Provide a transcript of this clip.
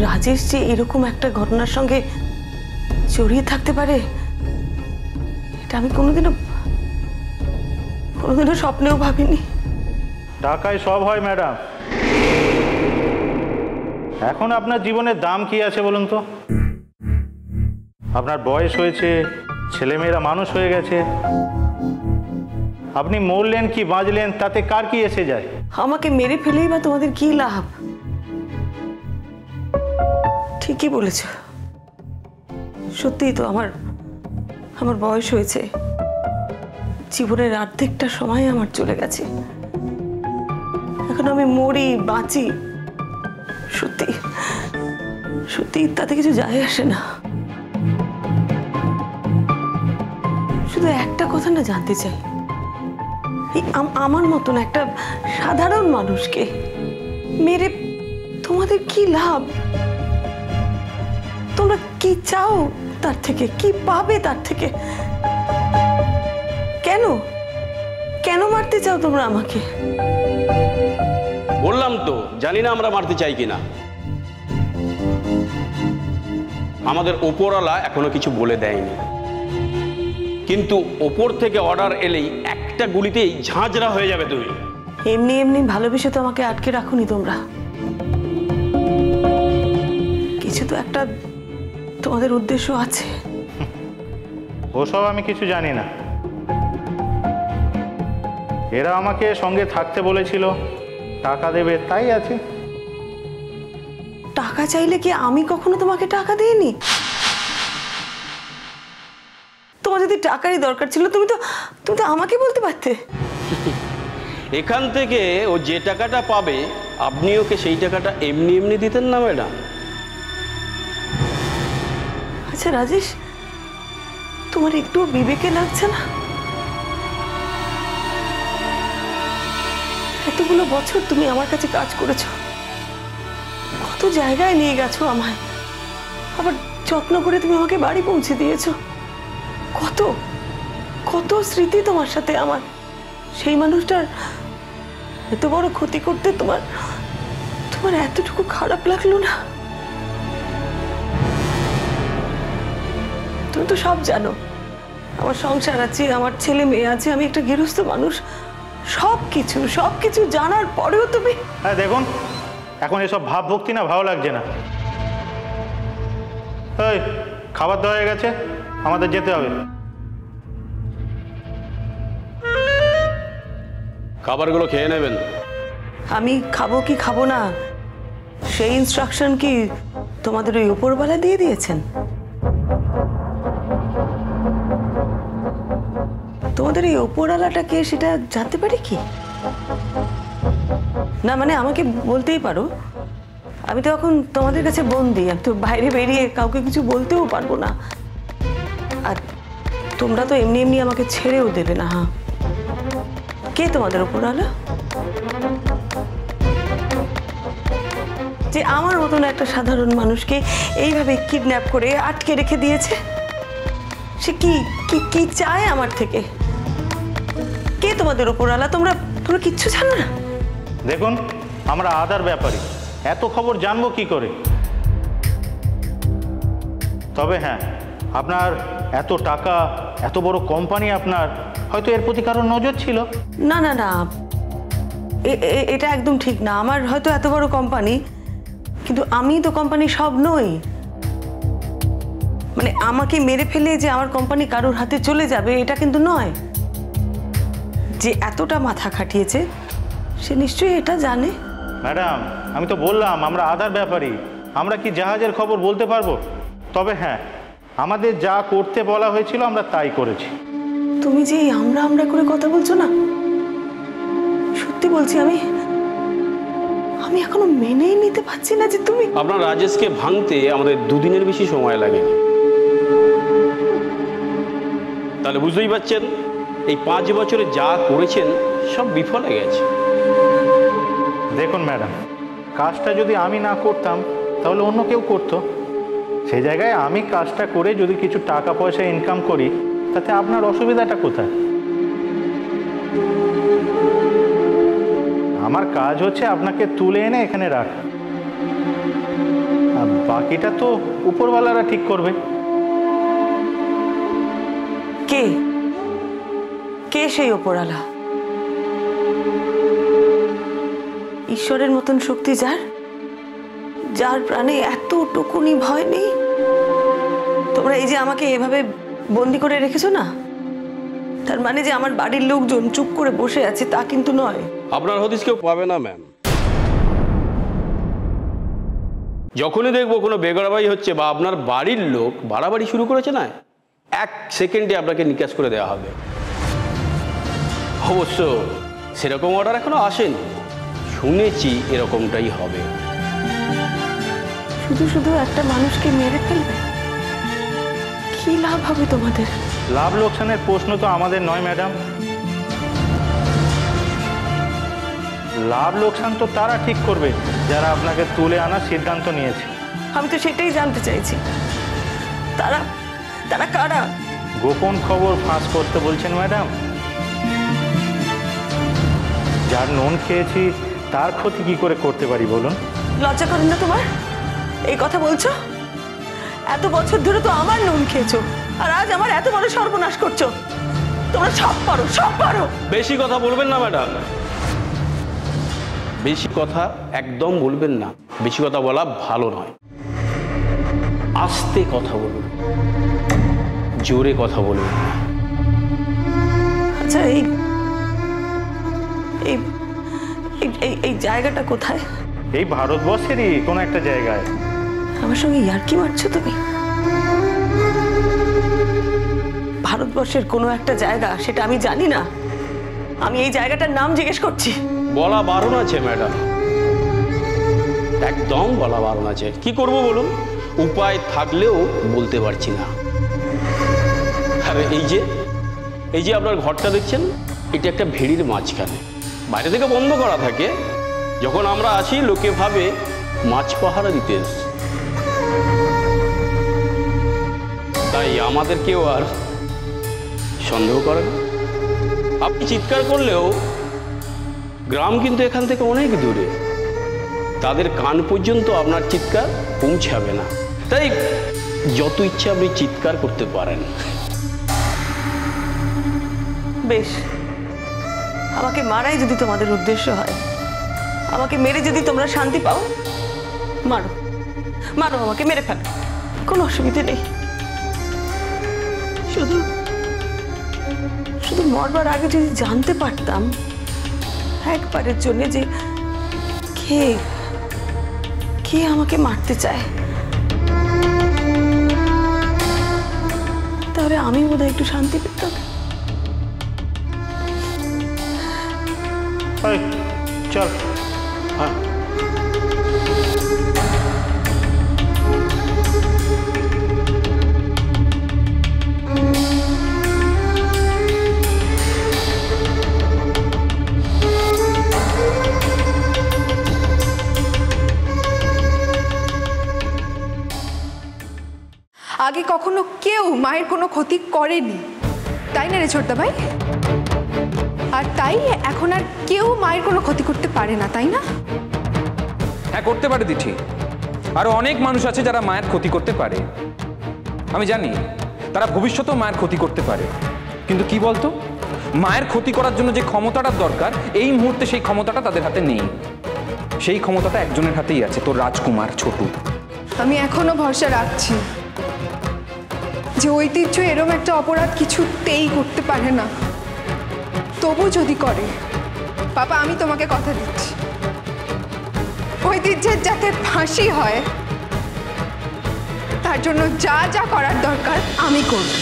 রাজেশ যে এরকম একটা ঘটনার সঙ্গে জড়িয়ে থাকতে পারে এটা আমি কোনোদিনও স্বপ্নেও ভাবিনি। টাকায় সব হয় ম্যাডাম। এখন আপনার জীবনের দাম কি আছে বলুন তো? আপনার বয়স হয়েছে, ছেলেমেয়েরা মানুষ হয়ে গেছে, আপনি মরলেন কি বাঁচলেন তাতে কার কি এসে যায়? আমাকে মেরে ফেলেই বা তোমাদের কি লাভ? ঠিকই বলেছ, সত্যিই তো আমার বয়স হয়েছে, জীবনের অর্ধেকটা সময় আমার চলে গেছে। এখন আমি মরি বাঁচি, সত্যি সত্যি তাতে কিছু যায় আসে না। শুধু একটা কথা না জানতে চাই, আমার মতন একটা সাধারণ মানুষকে মেরে তোমাদের কি লাভ? তোমরা কি চাও তার থেকে? কি পাবে তার থেকে? কেন কেন মারতে চাও তোমরা আমাকে? বললাম তো, জানি না আমরা মারতে চাই কিনা। আমাদের ওপরওয়ালা এখনো কিছু বলে দেয়নি, কিন্তু ওপর থেকে অর্ডার এলেই একটা গুলিতেই ঝাঁঝরা হয়ে যাবে তুমি। এমনি এমনি ভালোবেসে তো আমাকে আটকে রাখুনি তোমরা, কিছু তো একটা তোমাদের উদ্দেশ্য আছে। ওসব আমি কিছু জানি না। এরা আমাকে সঙ্গে থাকতে বলেছিল, টাকা দেবে, তাই আছে। টাকা চাইলে কি আমি কখনো তোমাকে টাকা দিইনি? তোমার যদি টাকারই দরকার ছিল তুমি তো আমাকে বলতে পারতে। এখান থেকে ও যে টাকাটা পাবে আপনি ওকে সেই টাকাটা এমনি এমনি দিতেন না ম্যাডাম? আচ্ছা রাজেশ, তোমার একটু বিবেকে লাগছে না? এতগুলো বছর তুমি আমার কাছে কাজ করেছো, কত জায়গায় নিয়ে গেছো আমায়, আবার যত্ন করে তুমি আমাকে বাড়ি পৌঁছে দিয়েছো। কত কত স্মৃতি তোমার সাথে আমার। সেই মানুষটার এত বড় ক্ষতি করতে তোমার এতটুকু খারাপ লাগলো না? তুমি তো সব জানো, আমার সংসার আছে, আমার ছেলে মেয়ে আছে, আমি একটা গৃহস্থ মানুষ। সবকিছু জানার পরেও তুমি। হ্যাঁ দেখুন, এখন এসব ভাব ভক্তি না ভালো লাগছে না। এই খাবার দেওয়া হয়ে গেছে, আমাদের যেতে হবে। খাবারগুলো খেয়ে নেবেন। আমি খাবো কি খাবো না সেই ইনস্ট্রাকশন কি তোমাদের ওই উপরওয়ালা দিয়ে দিয়েছেন? তোমাদের এই উপরওয়ালাটা কে সেটা জানতে পারি কি? না মানে আমাকে বলতেই পারো, আমি তো এখন তোমাদের কাছে বন্দি, আমি তো বাইরে বেরিয়ে কাউকে কিছু বলতেও পারবো না। আর তোমরা তো এমনি এমনি আমাকে ছেড়েও দেবে না। হ্যাঁ, কে তোমাদের উপরওয়ালা যে আমার মতন একটা সাধারণ মানুষকে এইভাবে কিডন্যাপ করে আটকে রেখে দিয়েছে? সে কি কি কি চায় আমার থেকে? কে তোমাদের উপরওয়ালা? তোমরা কিচ্ছু জানো না? দেখুন, আমরা আদার ব্যাপারী, এত খবর জানবো কি করে? তবে হ্যাঁ, আপনার এত টাকা, এত বড় কোম্পানি, আপনার হয়তো এর প্রতি কারোর নজর ছিল। না না না, এটা একদম ঠিক না। আমার হয়তো এত বড় কোম্পানি, কিন্তু আমি তো কোম্পানি সব নই। মানে আমাকে মেরে ফেলে যে আমার কোম্পানি কারোর হাতে চলে যাবে এটা কিন্তু নয়। যে এতটা মাথা খাটিয়েছে সে নিশ্চয়ই এটা জানে। ম্যাডাম, আমি তো বললাম আমরা আদার ব্যাপারী, আমরা কি জাহাজের খবর বলতে পারবো? তবে হ্যাঁ, আমাদের যা করতে বলা হয়েছিল আমরা তাই করেছি। তুমি যে আমরা করে কথা বলছো না, সত্যি বলছি আমি এখনো মেনেই নিতে পারছি না যে তুমি। আপনার রাজেশকে ভাঙতে আমাদের দুদিনের বেশি সময় লাগেনি। তাহলে বুঝতেই পারছেন এই 5 বছরে যা করেছেন সব বিফলে গেছে। দেখুন ম্যাডাম, কাজটা যদি আমি না করতাম তাহলে অন্য কেউ করতো। সেই জায়গায় আমি কাজটা করে যদি কিছু টাকা পয়সা ইনকাম করি, তাতে আপনার অসুবিধাটা কোথায়? আমার কাজ হচ্ছে আপনাকে তুলে এনে এখানে রাখা। বাকিটা তো উপরওয়ালারা ঠিক করবে। কে কে সেই ওপরওয়ালা? ঈশ্বরের মতন শক্তি যার, যার প্রাণে এতটুকুনি ভয় নেই। তোমরা এই যে আমাকে এভাবে বন্দি করে রেখেছো না, তার মানে যে আমার বাড়ির লোকজন চুপ করে বসে আছে তা কিন্তু নয়। আপনার হদিস কেউ পাবে না ম্যাম। যখনই দেখবো কোনো বেগড়াবাড়ি হচ্ছে বা আপনার বাড়ির লোক বাড়াবাড়ি শুরু করেছে না, 1 সেকেন্ডে আপনাকে নিকাশ করে দেওয়া হবে। অবশ্য সেরকম অর্ডার এখনো আসেনি, শুনেছি এরকমটাই হবে। শুধু শুধু একটা মানুষকে মেরে ফেলবে, কি লাভ হবে তোমাদের? লাভ লোকসানের প্রশ্ন তো আমাদের নয় ম্যাডাম, লাভ লোকসান তো তারা ঠিক করবে যারা আপনাকে তুলে আনার সিদ্ধান্ত নিয়েছে। আমি তো সেটাই জানতে চাইছি, তারা তারা কারা? গোপন খবর ফাঁস করতে বলছেন ম্যাডাম? যার নুন খেয়েছি তার ক্ষতি কি করে করতে পারি বলুন? লজ্জা করেন না তোমার এই কথা বলছো? এত বছর ধরে তো আমার নুন খেয়েছো, আর আজ আমার এত বড় সর্বনাশ করছো। তোমরা সব পারো, সব পারো। বেশি কথা বলবেন না ম্যাডাম, বেশি কথা একদম বলবেন না। বেশি কথা বলা ভালো নয়। আস্তে কথা বলুন, জোরে কথা বলবেন না। আচ্ছা, এই এই এই জায়গাটা কোথায়? এই ভারতবর্ষেরই কোনো একটা জায়গায়। আমার সঙ্গে ইয়ার্কি মারছো তুমি? ভারতবর্ষের কোনো একটা জায়গা, সেটা আমি জানি না? আমি এই জায়গাটার নাম জিজ্ঞেস করছি। বলা বারণ আছে ম্যাডাম, একদম বলা বারণ আছে। কি করব বলুন, উপায় থাকলেও বলতে পারছি না। আর এই যে আপনার ঘরটা দেখছেন, এটা একটা ভেড়ির মাঝখানে, বাইরে থেকে বন্ধ করা থাকে। যখন আমরা আসি লোকে ভাবে মাছ পাহারা দিতে এসেছি, তাই আমাদের কেউ আর সন্দেহ করে না। আপনি চিৎকার করলেও গ্রাম কিন্তু এখান থেকে অনেক দূরে, তাদের কান পর্যন্ত আপনার চিৎকার পৌঁছাবে না। তাই যত ইচ্ছা আপনি চিৎকার করতে পারেন। বেশ, আমাকে মারাই যদি তোমাদের উদ্দেশ্য হয়, আমাকে মেরে যদি তোমরা শান্তি পাও, মারো মারো, আমাকে মেরে ফেলো, কোনো অসুবিধে নেই। শুধু শুধু মরবার আগে যদি জানতে পারতাম একবারের জন্য যে কে কে আমাকে মারতে চায়, তাহলে আমি বোধহয় একটু শান্তি পেতাম। চল। হ্যাঁ, আগে কখনো কেউ মায়ের কোনো ক্ষতি করেনি, তাই না রে ছোটদা ভাই? আর তাই এখন আর কেউ মায়ের কোনো ক্ষতি করতে পারে না, তাই না? হ্যাঁ, করতে পারে দিঠি। আরো অনেক মানুষ আছে যারা মায়ের ক্ষতি করতে পারে। আমি জানি তারা ভবিষ্যতেও মায়ের ক্ষতি করতে পারে, কিন্তু কি বলতো, মায়ের ক্ষতি করার জন্য যে ক্ষমতাটার দরকার এই মুহূর্তে সেই ক্ষমতাটা তাদের হাতে নেই। সেই ক্ষমতাটা একজনের হাতেই আছে, তোর রাজকুমার ছোটু। আমি এখনো ভরসা রাখছি যে ঐতিহ্য এরম একটা অপরাধ কিছুতেই করতে পারে না। তবু যদি করে, বাবা আমি তোমাকে কথা দিচ্ছি, ঐতিহ্যের যাতে ফাঁসি হয় তার জন্য যা যা করার দরকার আমি করব।